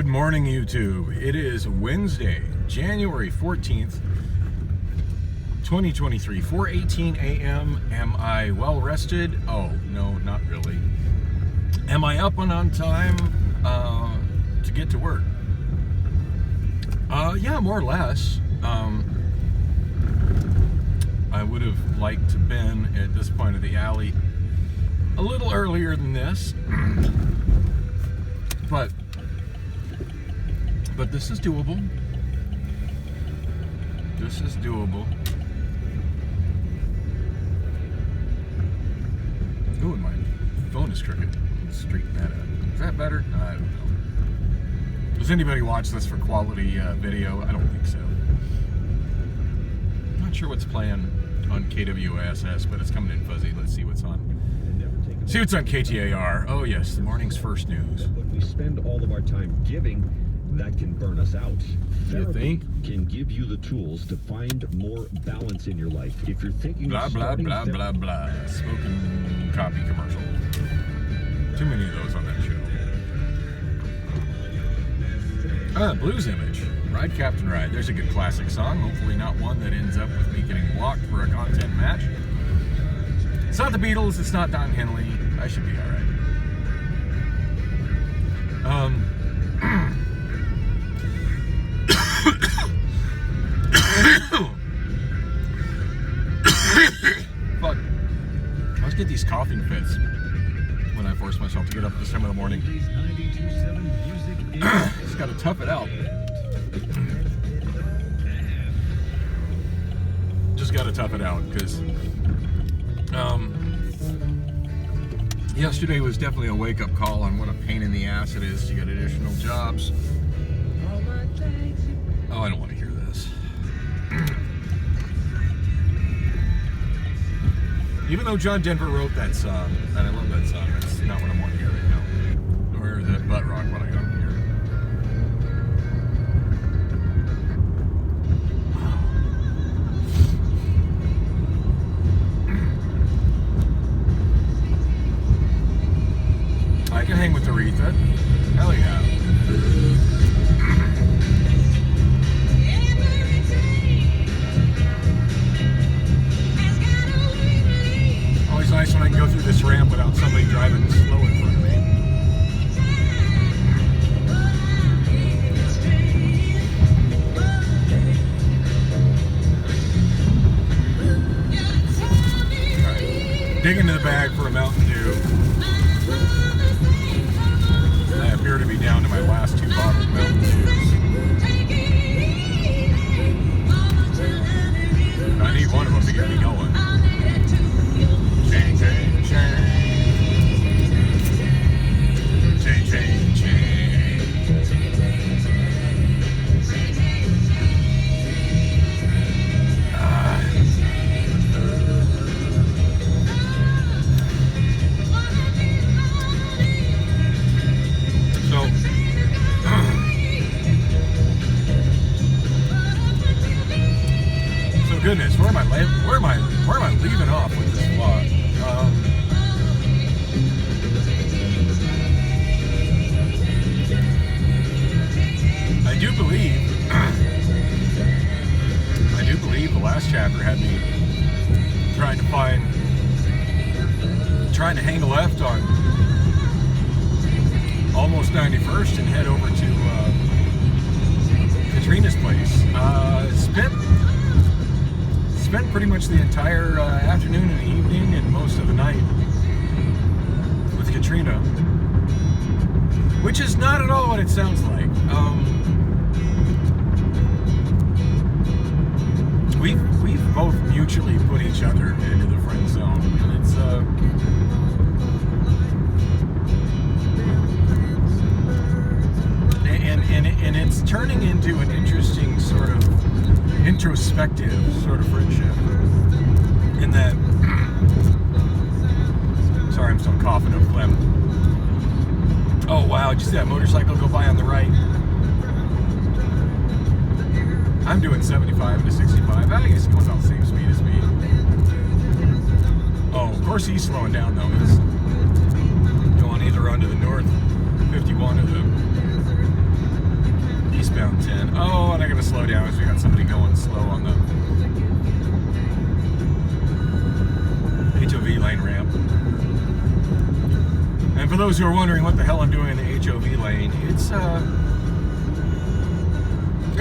Good morning, YouTube. It is Wednesday, January 14th, 2023, 4:18 a.m. Am I well rested? Oh, no, not really. Am I up and on time to get to work? Yeah, more or less. I would have liked to have been at this point of the alley a little earlier than this, but this is doable. This is doable. Ooh, and my phone is crooked. Let's straighten that out. Is that better? I don't know. Does anybody watch this for quality video? I don't think so. Not sure what's playing on KWSS, but it's coming in fuzzy. Let's see what's on. See what's on KTAR. Oh yes, the morning's first news. When we spend all of our time giving, that can burn us out. You think? Can give you the tools to find more balance in your life. If you're thinking Blah of blah starting blah blah blah. Smoking copy commercial. Too many of those on that show. Blues Image. Ride Captain Ride. There's a good classic song. Hopefully not one that ends up with me getting blocked for a content match. It's not the Beatles. It's not Don Henley. I should be all right. Fuck. I always get these coughing fits when I force myself to get up this time of the morning. Just gotta tough it out. Just gotta tough it out, because yesterday was definitely a wake-up call on what a pain in the ass it is to get additional jobs. Oh, I don't want to hear this. Even though John Denver wrote that song, and I love that song, that's not what I want to hear right now. Or that butt rock, what I got to hear. I can hang with Aretha. Hell yeah. Always nice when I can go through this ramp without somebody driving slow in front of me. Alright. Dig into the bag for a Mountain Dew. I appear to be down to my last 2 bottled Mountain Dews. I need one of them to get me going. Chain, chain, chain. Chain, chain, chain. So goodness, where am I leaving off with this vlog? I do believe the last chapter had me trying to hang a left on almost 91st and head over to Katrina's place. Spent pretty much the entire afternoon and evening and most of the night with Katrina, which is not at all what it sounds like. We've both mutually put each other into the friend zone, and it's turning into an interesting sort of introspective sort of friendship. In that, sorry, I'm still coughing up phlegm. Oh wow, did you see that motorcycle go by on the right? I'm doing 75 to 65. I guess it goes about the same speed as me. Oh, of course he's slowing down though. He's going either onto the north 51 or the around 10. Oh, and I gotta slow down as we got somebody going slow on the HOV lane ramp. And for those who are wondering what the hell I'm doing in the HOV lane, it's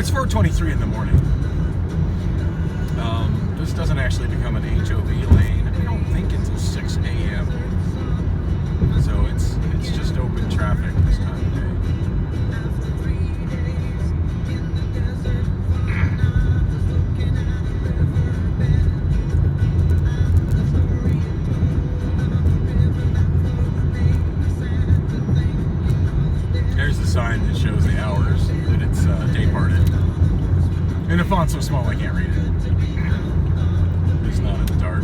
4:23 in the morning. This doesn't actually become an HOV lane, I don't think, until 6 a.m. So it's just open traffic this time of day. There's the sign that shows the hours that it's day parted. And the font's so small I can't read it. It's not in the dark.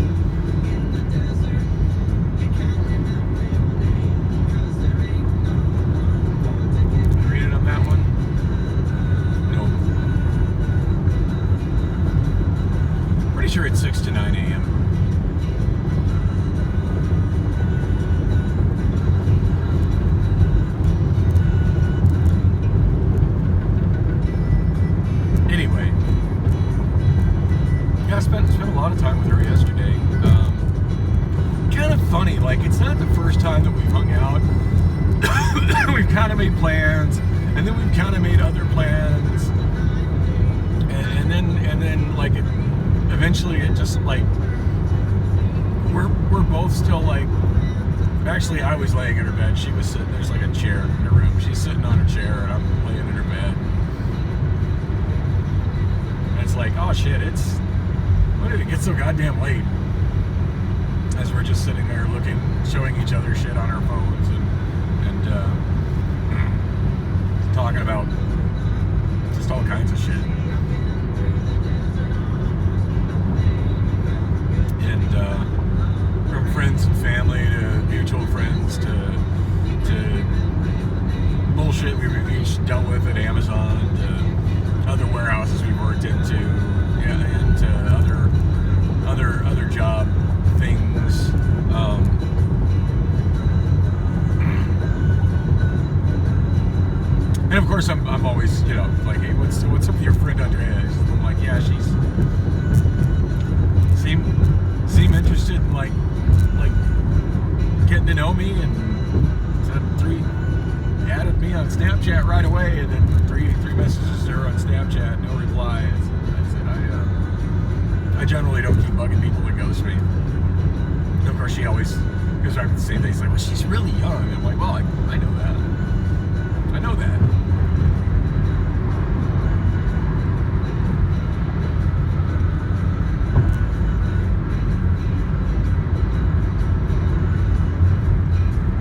Read it on that one? Nope. Pretty sure it's 6 to 9 a.m. Anyway, yeah, I spent a lot of time with her yesterday. Kind of funny, like, it's not the first time that we've hung out. We've kind of made plans, and then we've kind of made other plans, and then like eventually it just like we're both still like. Actually, I was laying in her bed. She was sitting. There's like a chair in her room. She's sitting on her chair, and I'm laying in her bed. And it's like, oh shit! When did it get so goddamn late? As we're just sitting there looking, showing each other shit on our phones, and talking about just all kinds of shit. And from friends and family to mutual friends to bullshit we've each dealt with at Amazon to other warehouses we've worked into, and to other job things. And of course, I'm always, like, hey, what's up with your friend Andrea? I'm like, yeah, she's seem interested in like getting to know me, and added me on Snapchat right away, and then three messages to her on Snapchat, no reply. I said I generally don't keep bugging people that ghost me. And of course, she always goes back to the same thing. She's like, well, she's really young. And I'm like, well, I know that. I know that.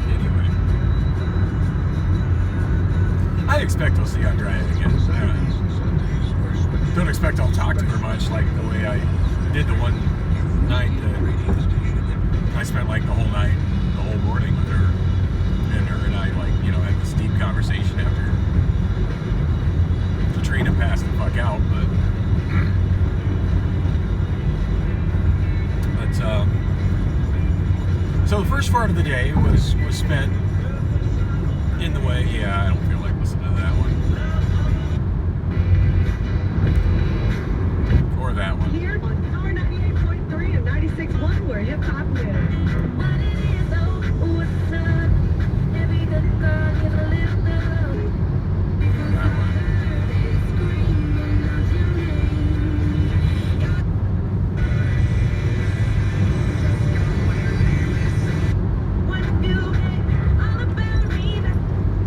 Anyway, I expect I'll see Andrea again. Don't expect I'll talk to her much, like the way I did the one night that I spent like the whole night, the whole morning with her, and I had this deep conversation after Katrina passed the fuck out. But so the first part of the day was spent in the way. Yeah, I don't feel like listening to that one or that one. Here on Power 98.3 and 96.1, where hip hop lives.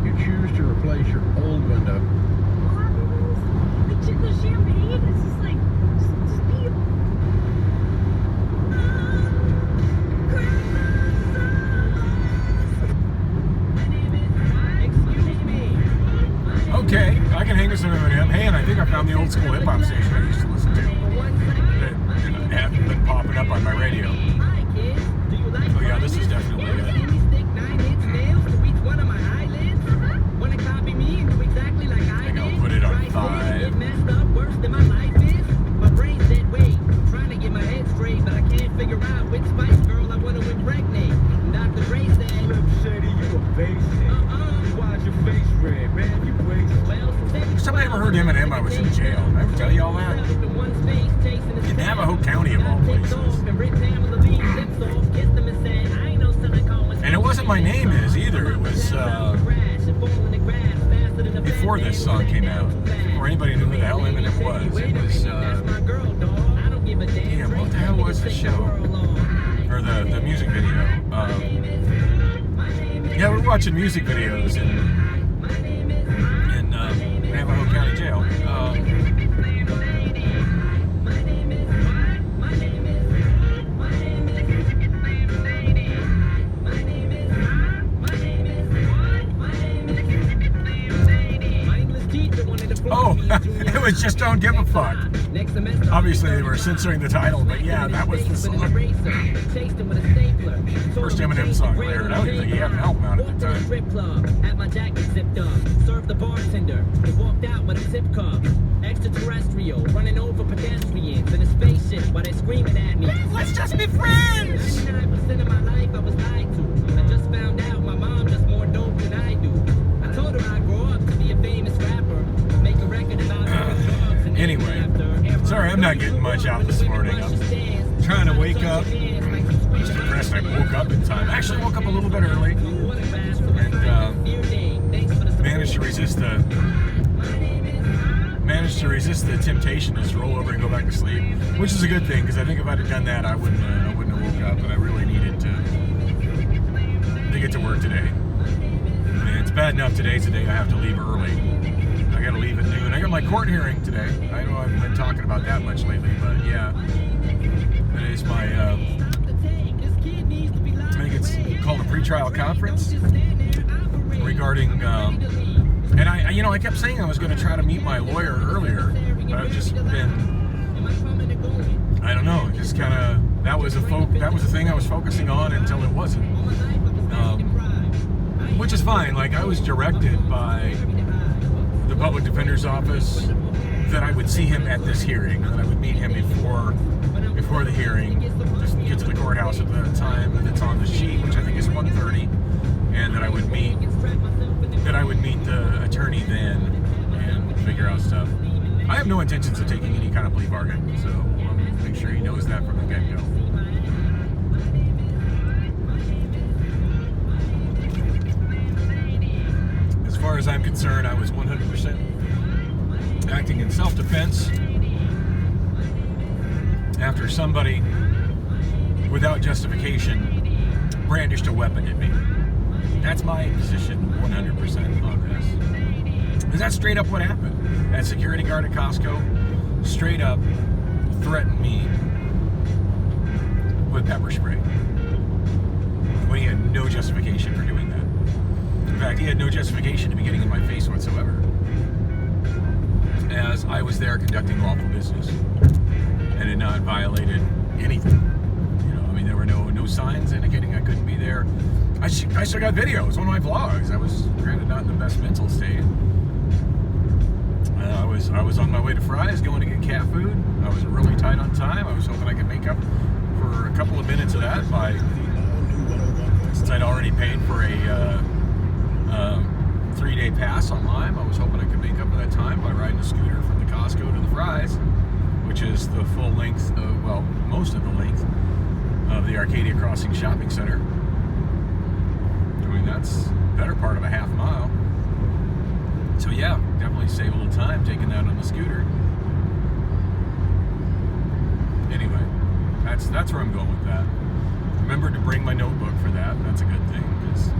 You choose to replace your old window. The champagne is just like, just beautiful. Okay, I can hang with some Eminem. Hey, and I think I found the old school hip hop station I used to listen to. That hadn't been popping up on my radio. Oh yeah, this is definitely it. I think I'll put it on 5. time I ever heard Eminem, I was in jail. Did I ever tell you all that? In Navajo County, of all places. And it wasn't My Name Is either. It was before this song came out. Before anybody knew who the hell Eminem was. It was, damn, what the hell was the show? Or the music video. Yeah, we're watching music videos in Navajo County Jail. Oh, it was just Don't Give a Fuck. Obviously, they were censoring the title, but yeah, that was the song. First Eminem song I heard. I don't even think he had an album out at the time. Had my jacket zipped up, served the bartender, and walked out with a zip cup. Extraterrestrial, running over pedestrians in a spaceship while they're screaming at me. Let's just be friends! 99% of my life I was lied to. I just found out my mom does more dope than I do. I told her I'd grow up to be a famous rapper, make a record about drugs and Anyway, sorry I'm not getting much out this morning. I'm trying to wake up. Just depressed I woke up in time. I actually woke up a little bit early and managed to resist the temptation to just roll over and go back to sleep, which is a good thing because I think if I'd have done that, I wouldn't have woke up, and I really needed to get to work today. And it's bad enough today's the day I have to leave early. I got to leave at noon. I got my court hearing today. I know I've been talking about that much lately, but yeah, it is my. I think it's called a pretrial conference regarding. And I kept saying I was going to try to meet my lawyer earlier, but I've just been, I don't know, just kind of, that was a thing I was focusing on until it wasn't, which is fine. Like, I was directed by the public defender's office that I would see him at this hearing, that I would meet him before the hearing, just get to the courthouse at the time that's on the sheet, which I think is 1:30, and that I would meet the attorney then and figure out stuff. I have no intentions of taking any kind of plea bargain, so I'll make sure he knows that from the get-go. As far as I'm concerned, I was 100% acting in self-defense after somebody, without justification, brandished a weapon at me. That's my position 100% on this. Because that's straight up what happened. That security guard at Costco straight up threatened me with pepper spray when he had no justification for doing that. In fact, he had no justification to be getting in my face whatsoever, as I was there conducting lawful business and had not violated anything. There were no signs indicating I couldn't be there. I still got video. It was one of my vlogs. I was, granted, not in the best mental state. I was on my way to Fry's going to get cat food. I was really tight on time. I was hoping I could make up for a couple of minutes of that since I'd already paid for a 3-day pass on Lime. I was hoping I could make up for that time by riding a scooter from the Costco to the Fry's, which is the full length, most of the length of the Arcadia Crossing Shopping Center. That's the better part of a half mile. So yeah, definitely save a little time taking that on the scooter. Anyway, that's where I'm going with that. Remember to bring my notebook for that. That's a good thing, because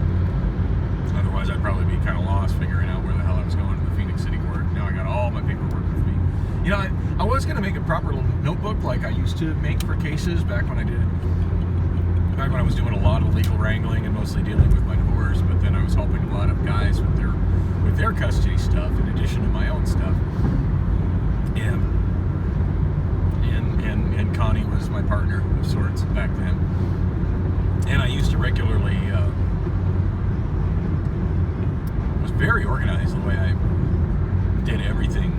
otherwise I'd probably be kind of lost figuring out where the hell I was going to the Phoenix City Court. Now I got all my paperwork with me. I was going to make a proper little notebook like I used to make for cases back when I was doing a lot of legal wrangling and mostly dealing with my divorce, but then I was helping a lot of guys with their custody stuff in addition to my own stuff. And Connie was my partner of sorts back then. And I used to regularly was very organized the way I did everything.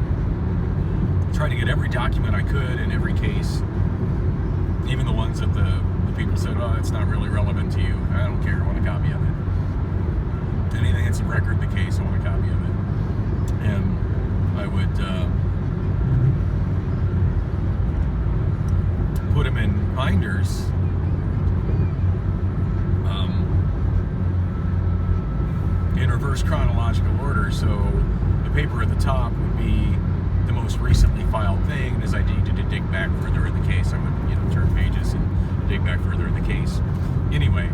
Tried to get every document I could in every case, even the ones that the people said, "Oh, it's not really relevant to you." I don't care. I want a copy of it. Anything that's a record in the case, I want a copy of it. And I paper at the top would be the most recently filed thing. And as I needed to dig back further in the case, I would, turn pages and dig back further in the case. Anyway,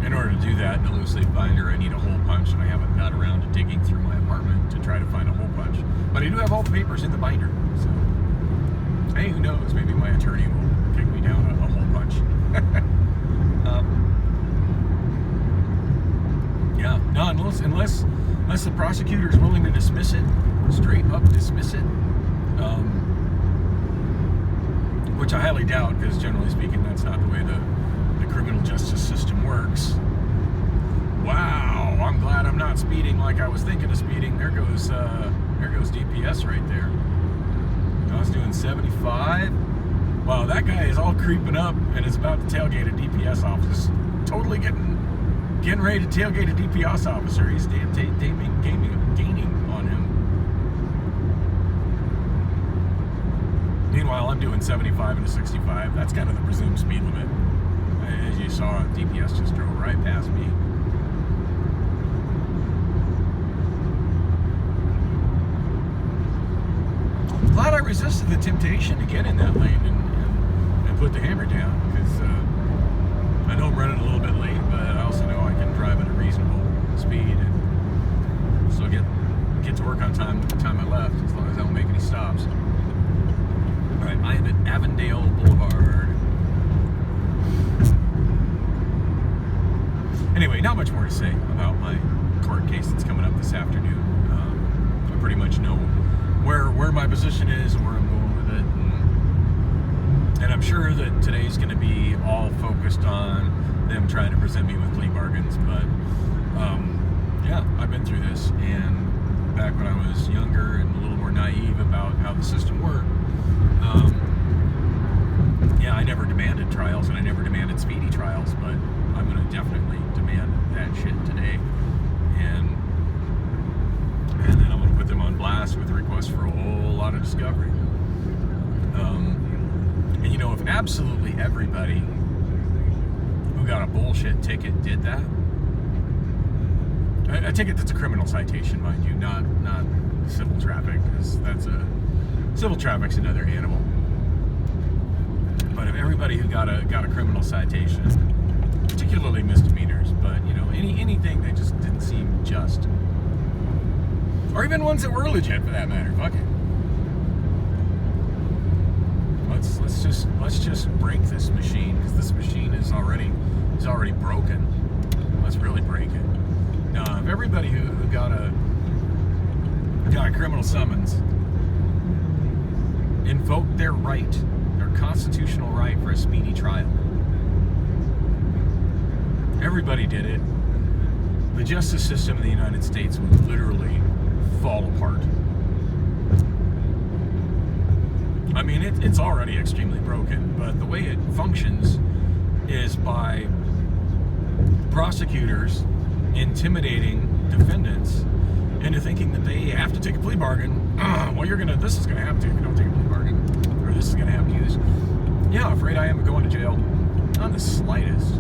in order to do that in a loose leaf binder, I need a hole punch, and I haven't got around to digging through my apartment to try to find a hole punch. But I do have all the papers in the binder, so hey, who knows? Maybe my attorney will kick me down a hole punch. Yeah, no, unless the prosecutor is willing to dismiss it, straight up dismiss it, which I highly doubt, because generally speaking, that's not the way the criminal justice system works. Wow, I'm glad I'm not speeding like I was thinking of speeding. There goes DPS right there. I was doing 75. Wow, that guy is all creeping up and is about to tailgate a DPS officer. Totally getting ready to tailgate a DPS officer. He's gaining on him. Meanwhile, I'm doing 75 and a 65. That's kind of the presumed speed limit. As you saw, DPS just drove right past me. Glad I resisted the temptation to get in that lane and put the hammer down, because I know I'm running a little bit late, but I also know I can drive at a reasonable speed and still get to work on time with the time I left, as long as I don't make any stops. All right, I am at Avondale Boulevard. Anyway, not much more to say about my court case that's coming up this afternoon. I pretty much know where my position is and where I'm going with it, and I'm sure that today's going to be all focused on them trying to present me with plea bargains. But yeah, I've been through this, and back when I was younger and a little more naive about how the system worked, yeah, I never demanded trials, and I never demanded speedy trials, but I'm going to definitely demand that shit today, and then I'm going to put them on blast with a request for a whole lot of discovery. And if absolutely everybody who got a bullshit ticket did that, a ticket that's a criminal citation, mind you, not civil traffic, because civil traffic's another animal. But if everybody who got a criminal citation, particularly misdemeanors, but anything that just didn't seem just, or even ones that were legit for that matter, fuck it. Let's just break this machine, because this machine is already broken. Let's really break it. Now, if everybody who got a criminal summons invoked their constitutional right for a speedy trial, everybody did it, the justice system in the United States would literally fall apart. I mean, it's already extremely broken, but the way it functions is by prosecutors intimidating defendants into thinking that they have to take a plea bargain. This is gonna happen to you if you don't take a plea bargain, or this is gonna happen to you. Yeah, afraid I am of going to jail. Not the slightest.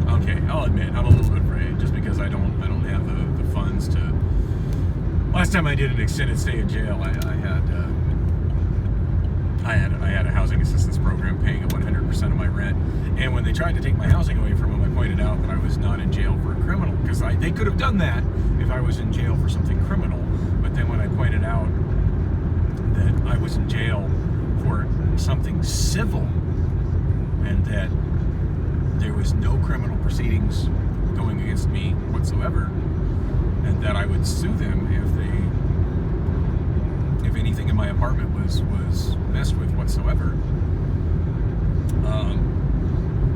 Okay, I'll admit I'm a little bit afraid, just because I don't have the funds to. Last time I did an extended stay in jail, I had a housing assistance program paying 100% of my rent, and when they tried to take my housing away from them, I pointed out that I was not in jail for a criminal, because they could have done that if I was in jail for something criminal. But then when I pointed out that I was in jail for something civil, and that there was no criminal proceedings going against me whatsoever, and that I would sue them if anything in my apartment was messed with whatsoever.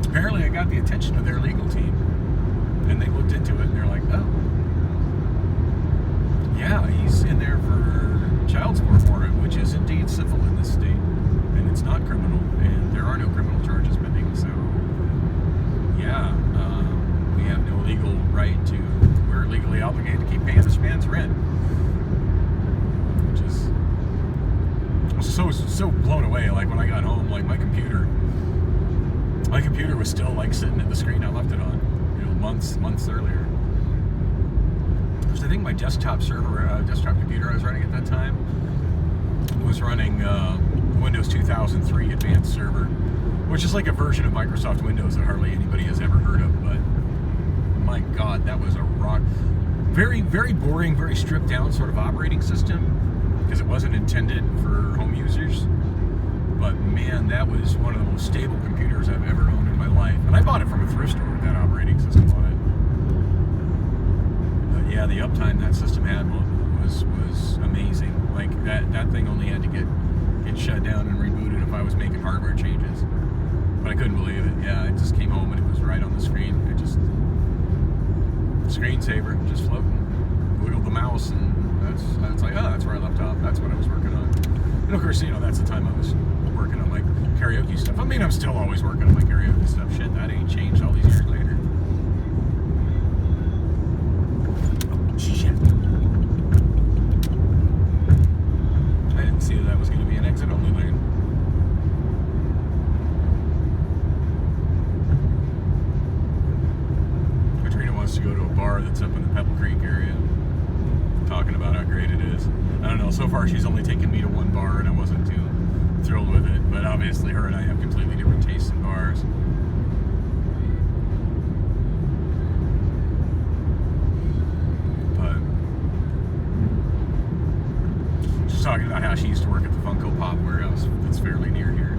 Apparently I got the attention of their legal team, and they looked into it, and they're like, oh, yeah, he's in there for child support warrant, which is indeed civil in this state, and it's not criminal, and there are no criminal charges pending, so yeah, we have no legal right to, we're legally obligated to keep paying this man's rent, which is, I was so blown away. Like when I got home, like my computer was still like sitting at the screen I left it on, months earlier. because I think my desktop server, desktop computer I was running at that time was running Windows 2003 Advanced Server, which is like a version of Microsoft Windows that hardly anybody has ever heard of. But my God, that was a rock. Very, very boring, very stripped down sort of operating system because it wasn't intended for home users. But man, that was one of the most stable computers I've ever owned in my life. And I bought it from a thrift store with that operating system on it. But yeah, the uptime that system had was amazing. Like that thing only had to get shut down and rebooted if I was making hardware changes. But I couldn't believe it. Yeah, I just came home and it was right on the screen. It just screensaver, just floating. Wiggled the mouse, and that's like, oh, that's where I left off. That's what I was working on. And of course, that's the time I was working on my karaoke stuff. I mean, I'm still always working on my karaoke stuff. Shit, that ain't changed all these years later. Oh, shit. I didn't see that was going to be an exit-only lane. Katrina wants to go to a bar that's up in the Pebble Creek area, talking about how great it is. I don't know, so far she's only taken me to one bar and I wasn't too thrilled with it, but obviously her and I have completely different tastes in bars. But she's talking about how she used to work at the Funko Pop warehouse that's fairly near here.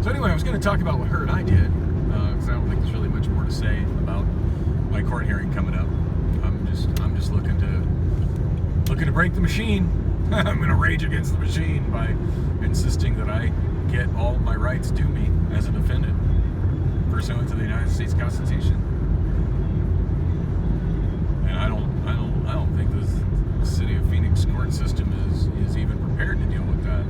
So anyway, I was going to talk about what her and I did, because I don't think there's really much more to say about my court hearing coming up. I'm just looking to break the machine. I'm going to rage against the machine by insisting that I get all my rights due me as a defendant pursuant to the United States Constitution. And I don't think the city of Phoenix court system is even prepared to deal with that.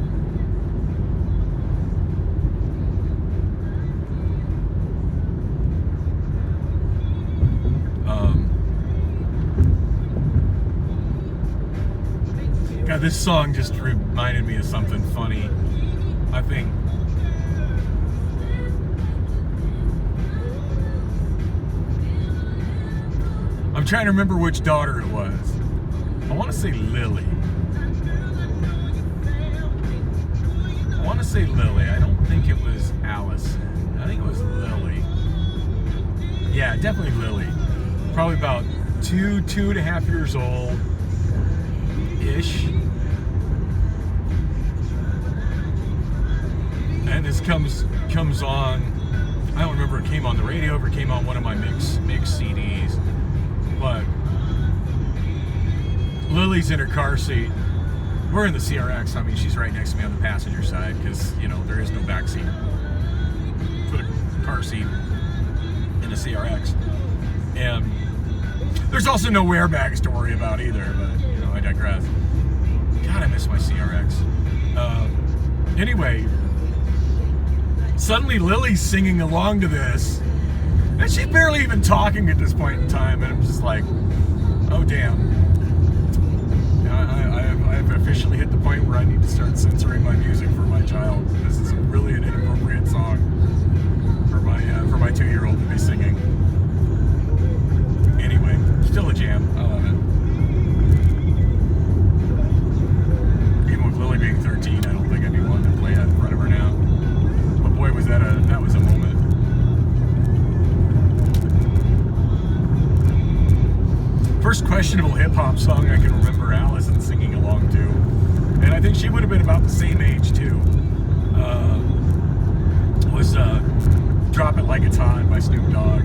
God, this song just reminded me of something funny. I think I'm trying to remember which daughter it was. I want to say Lily. I don't think it was Allison. I think it was Lily. Yeah, definitely Lily. Probably about 2.5 years old. Ish. And this comes on, I don't remember if it came on the radio or it came on one of my mix CDs, but Lily's in her car seat. We're in the CRX. I mean, she's right next to me on the passenger side because, there is no back seat. Put a car seat in a CRX. And there's also no airbags to worry about either, but, I digress. God, I miss my CRX. Anyway, suddenly Lily's singing along to this, and she's barely even talking at this point in time, and I'm just like, oh damn. I've officially hit the point where I need to start censoring my music for my child. This is really an inappropriate song for my 2-year-old to be singing. Anyway, still a jam. I love it. Lily being 13, I don't think I'd be willing to play that in front of her now. But boy, was that was a moment. First questionable hip-hop song I can remember Allison singing along to. And I think she would have been about the same age, too. Was Drop It Like It's Hot by Snoop Dogg.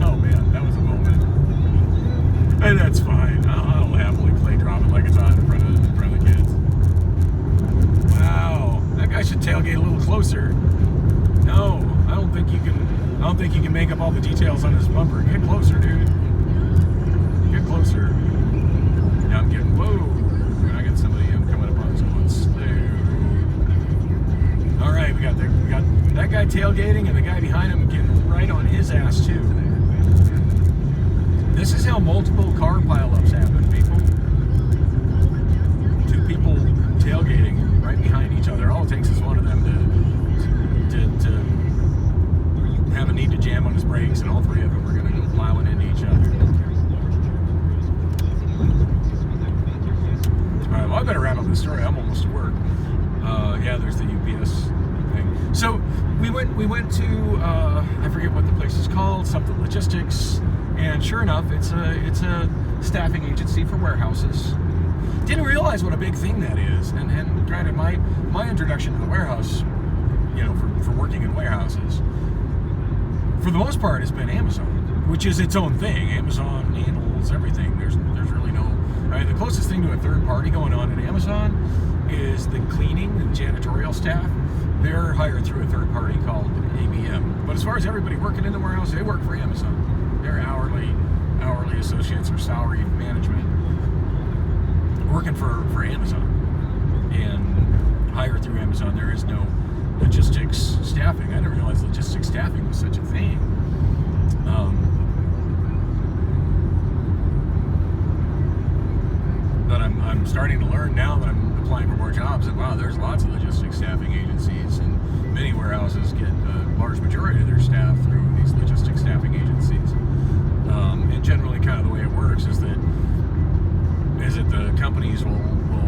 Oh man, that was a moment. And that's fine. I'll happily play Drop It Like It's Hot in front of the kids. Wow, that guy should tailgate a little closer. No, I don't think you can make up all the details on this bumper. Get closer, dude. Get closer. Now I'm getting, whoa. I got somebody coming up on someone's sleigh. All right, we got that guy tailgating and the guy behind him getting right on his ass too. This is how multiple car pileups happen, people. 2 people tailgating right behind each other. All it takes is one of them to have a need to jam on his brakes, and all 3 of them are going to go plowing into each other. place is called something logistics, and sure enough, it's a staffing agency for warehouses. Didn't realize what a big thing that is. And granted, my introduction to the warehouse, for working in warehouses, for the most part, has been Amazon, which is its own thing. Amazon handles everything. There's really no. The closest thing to a third party going on at Amazon is the cleaning and janitorial staff. They're hired through a third party called ABM. But as far as everybody working in the warehouse, they work for Amazon. They're hourly associates or salaried management working for Amazon and hired through Amazon. There is no logistics staffing. I didn't realize logistics staffing was such a thing. But I'm starting to learn now that I'm applying for more jobs that, wow, there's lots of logistics staffing agencies, and many warehouses get a large majority of their staff through these logistics staffing agencies. And generally kind of the way it works is that the companies will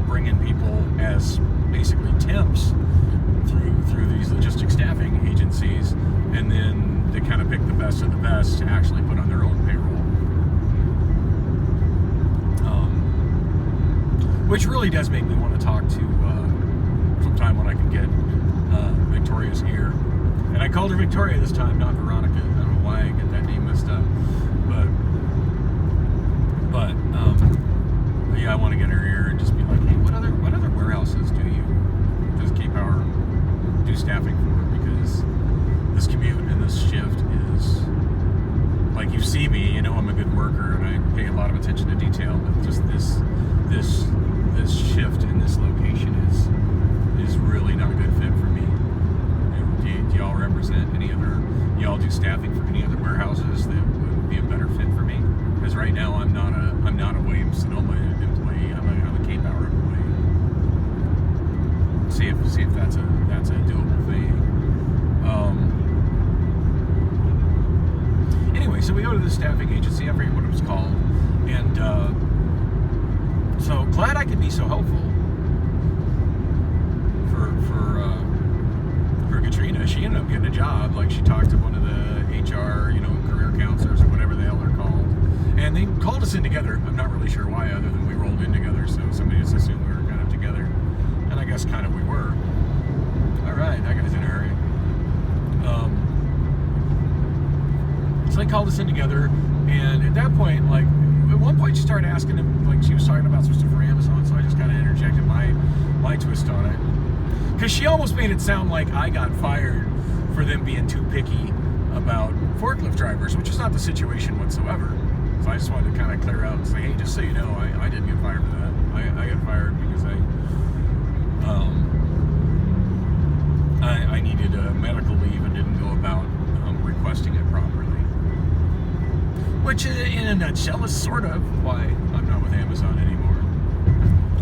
bring in people as basically temps through these logistics staffing agencies, and then they kind of pick the best of the best to actually put on their own payroll. Which really does make me want to talk to sometime when I can get Victoria's ear. And I called her Victoria this time, not Veronica. I don't know why I get that name messed up. But yeah, I want to get her ear and just be like, hey, what other warehouses does K-Power do staffing for? Because this commute and this shift is, like, you see me, you know I'm a good worker and I pay a lot of attention to detail, but just this shift in this location is really not a good fit for me. Do y'all represent any other? Y'all do staffing for any other warehouses that would be a better fit for me? Because right now I'm not a Williams-Sonoma employee. I'm a K-Power employee. See if that's a doable thing. Anyway, so we go to the staffing agency. I forget what it was called, and so glad I could be so helpful for Katrina. She ended up getting a job. Like, she talked to one of the HR, career counselors or whatever the hell they're called, and they called us in together. I'm not really sure why, other than we rolled in together, so somebody just assumed we were kind of together, and I guess kind of we were. All right, that guy's in a hurry. So they called us in together, and at that point, like, at one point she started asking him, like, she was talking about some stuff for Amazon, so I just kind of interjected my twist on it. Because she almost made it sound like I got fired for them being too picky about forklift drivers, which is not the situation whatsoever. So I just wanted to kind of clear out and say, hey, just so you know, I didn't get fired for that. I got fired because I needed a medical leave and didn't go about requesting it properly. Which, in a nutshell, is sort of why I'm not with Amazon anymore.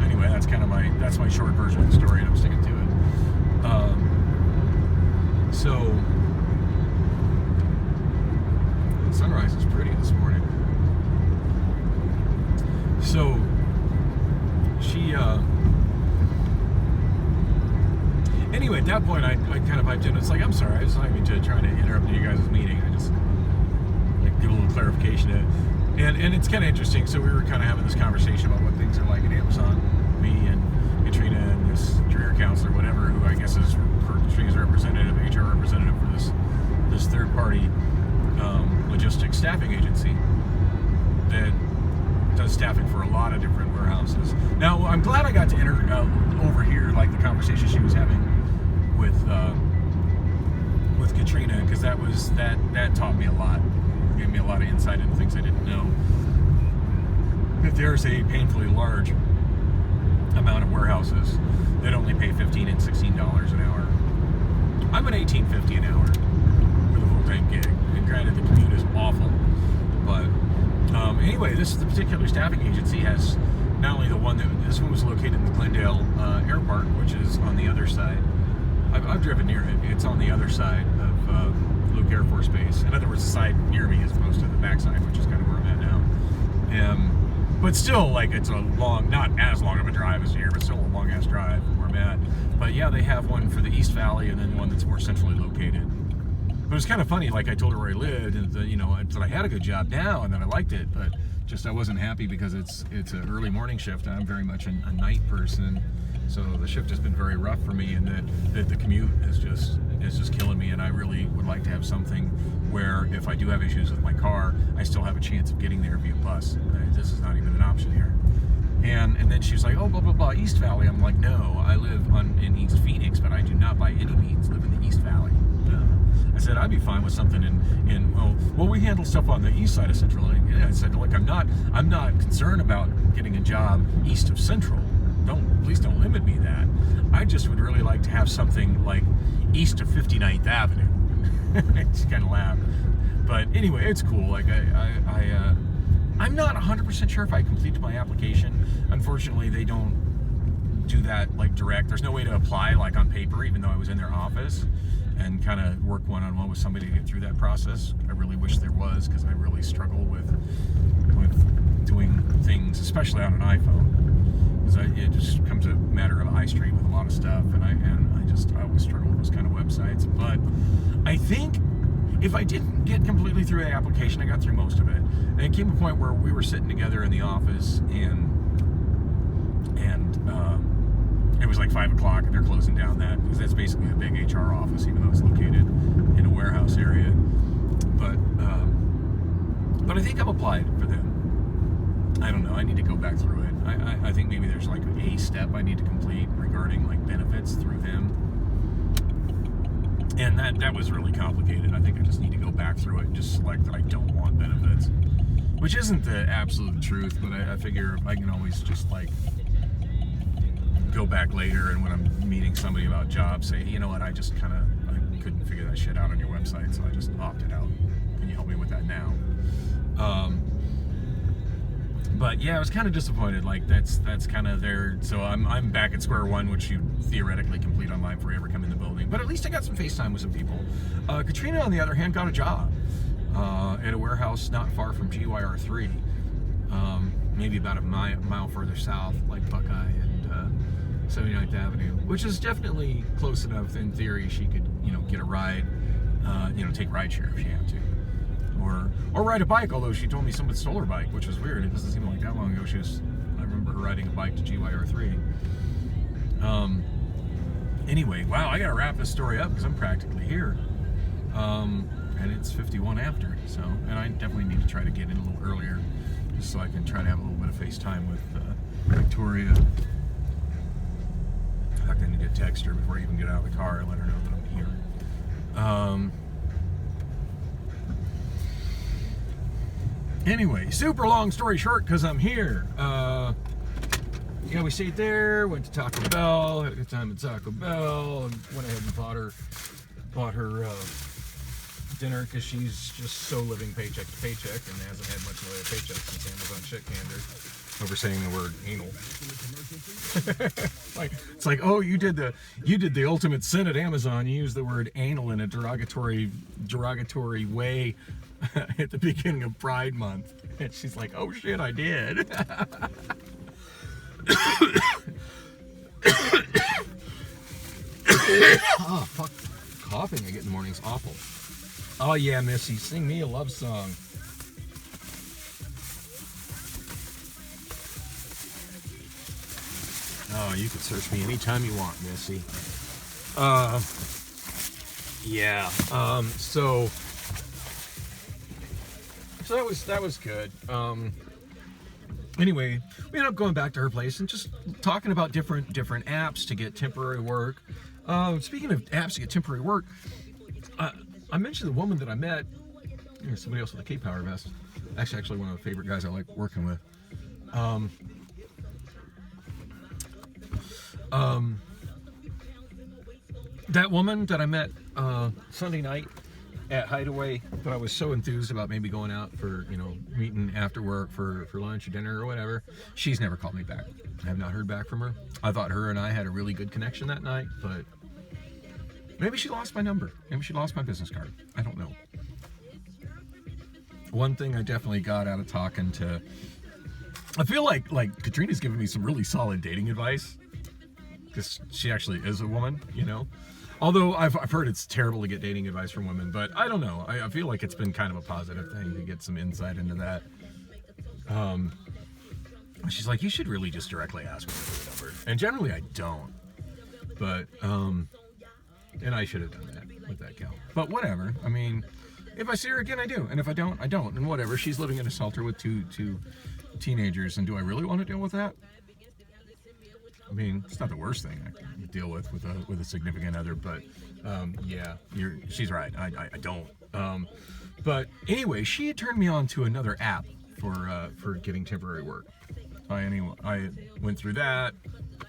Anyway, that's my short version of the story, and I'm sticking to it. So the sunrise is pretty this morning. So she anyway, at that point I kind of piped in. It's like, I'm sorry, I was not even trying to interrupt you guys' meeting. I just give a little clarification to it. And it's kind of interesting. So we were kind of having this conversation about what things are like at Amazon, me and Katrina and this career counselor, whatever, who I guess is Katrina's representative, HR representative for this third party logistics staffing agency that does staffing for a lot of different warehouses. Now, I'm glad I got to overhear like the conversation she was having with Katrina, because that taught me a lot. Gave me a lot of insight into things I didn't know. That there's a painfully large amount of warehouses that only pay $15 and $16 an hour. I'm at $18.50 an hour with a full-time gig, and granted the commute is awful, but anyway, this particular staffing agency has not only this one was located in the Glendale Airport, which is on the other side. I've driven near it. It's on the other side of Luke Air Force Base. In other words, the side near me as opposed to the backside, which is kind of where I'm at now. But still, like, it's a long, not as long of a drive as here, but still a long-ass drive where I'm at. But yeah, they have one for the East Valley and then one that's more centrally located. But it was kind of funny. Like I told her where I lived, and that I had a good job now, and that I liked it, but just I wasn't happy because it's an early morning shift. And I'm very much a night person, so the shift has been very rough for me, and that the commute is just killing me. And I really would like to have something where if I do have issues with my car, I still have a chance of getting there via bus. This is not even an option here. And then she was like, oh, blah, blah, blah, East Valley. I'm like, no, I live in East Phoenix, but I do not by any means live in the East Valley. I said, I'd be fine with something well, we handle stuff on the east side of Central. And I said, look, I'm not concerned about getting a job east of Central. Please don't limit me that. I just would really like to have something like east of 59th Avenue. I just kind of laughed. But anyway, it's cool. Like I'm not 100% sure if I completed my application. Unfortunately, they don't do that like direct. There's no way to apply like on paper, even though I was in their office and kind of work one-on-one with somebody to get through that process. I really wish there was, because I really struggle with doing things, especially on an iPhone, because it just becomes a matter of eye strain with a lot of stuff, and I always struggle with those kind of websites. But I think if I didn't get completely through the application, I got through most of it. And it came to a point where we were sitting together in the office, and it was like 5 o'clock, and they're closing down that, because that's basically a big HR office, even though it's located in a warehouse area. But I think I've applied for them. I don't know. I need to go back through it. I think maybe there's like a step I need to complete regarding like benefits through them. And that was really complicated. I think I just need to go back through it and just select that I don't want benefits, which isn't the absolute truth, but I figure I can always just like go back later, and when I'm meeting somebody about jobs, say, you know what, I couldn't figure that shit out on your website, so I just opted out. Can you help me with that now? But yeah, I was kind of disappointed. Like that's kind of there. So I'm back at square one, which you theoretically complete online before you ever come in the building. But at least I got some FaceTime with some people. Katrina, on the other hand, got a job at a warehouse not far from GYR3, maybe about a mile further south, like Buckeye and 79th Avenue, which is definitely close enough. In theory, she could get a ride, take rideshare if she had to. Or ride a bike, although she told me someone stole her bike, which was weird. It doesn't seem like that long ago. I remember her riding a bike to GYR3. Anyway, wow, I gotta wrap this story up because I'm practically here. And it's 51 after, so, and I definitely need to try to get in a little earlier, just so I can try to have a little bit of FaceTime with Victoria. In fact, I need to text her before I even get out of the car and let her know that I'm here. Anyway, super long story short, because I'm here. Yeah, we stayed there, went to Taco Bell, had a good time at Taco Bell, and went ahead and bought her dinner, because she's just so living paycheck to paycheck and hasn't had much in the way of paycheck since Amazon shit canned her over saying the word anal. It's like, oh, you did the ultimate sin at Amazon. You used the word anal in a derogatory way at the beginning of Pride Month. And she's like, oh shit, I did. Oh fuck, coughing I get in the morning is awful. Oh yeah, Missy, sing me a love song. Oh, you can search me anytime you want, Missy. Yeah. So that was good. Anyway, we ended up going back to her place and just talking about different apps to get temporary work. Speaking of apps to get temporary work, I mentioned the woman that I met. Here's somebody else with a K-Power vest. Actually one of the favorite guys I like working with. That woman that I met Sunday night at Hideaway, that I was so enthused about maybe going out for, meeting after work for lunch or dinner or whatever. She's never called me back. I have not heard back from her. I thought her and I had a really good connection that night, but maybe she lost my number. Maybe she lost my business card. I don't know. One thing I definitely got out of talking to, I feel like Katrina's giving me some really solid dating advice, because she actually is a woman, Although I've heard it's terrible to get dating advice from women, but I don't know. I feel like it's been kind of a positive thing to get some insight into that. She's like, you should really just directly ask for the number. And generally I don't. But, and I should have done that with that gal. But whatever. I mean, if I see her again, I do. And if I don't, I don't. And whatever. She's living in a shelter with two teenagers. And do I really want to deal with that? I mean, it's not the worst thing I can deal with a significant other, but yeah, she's right. I don't. But anyway, she had turned me on to another app for getting temporary work. I went through that,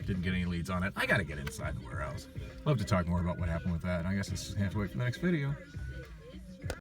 didn't get any leads on it. I got to get inside the warehouse. Love to talk more about what happened with that. I guess I just have to wait for the next video.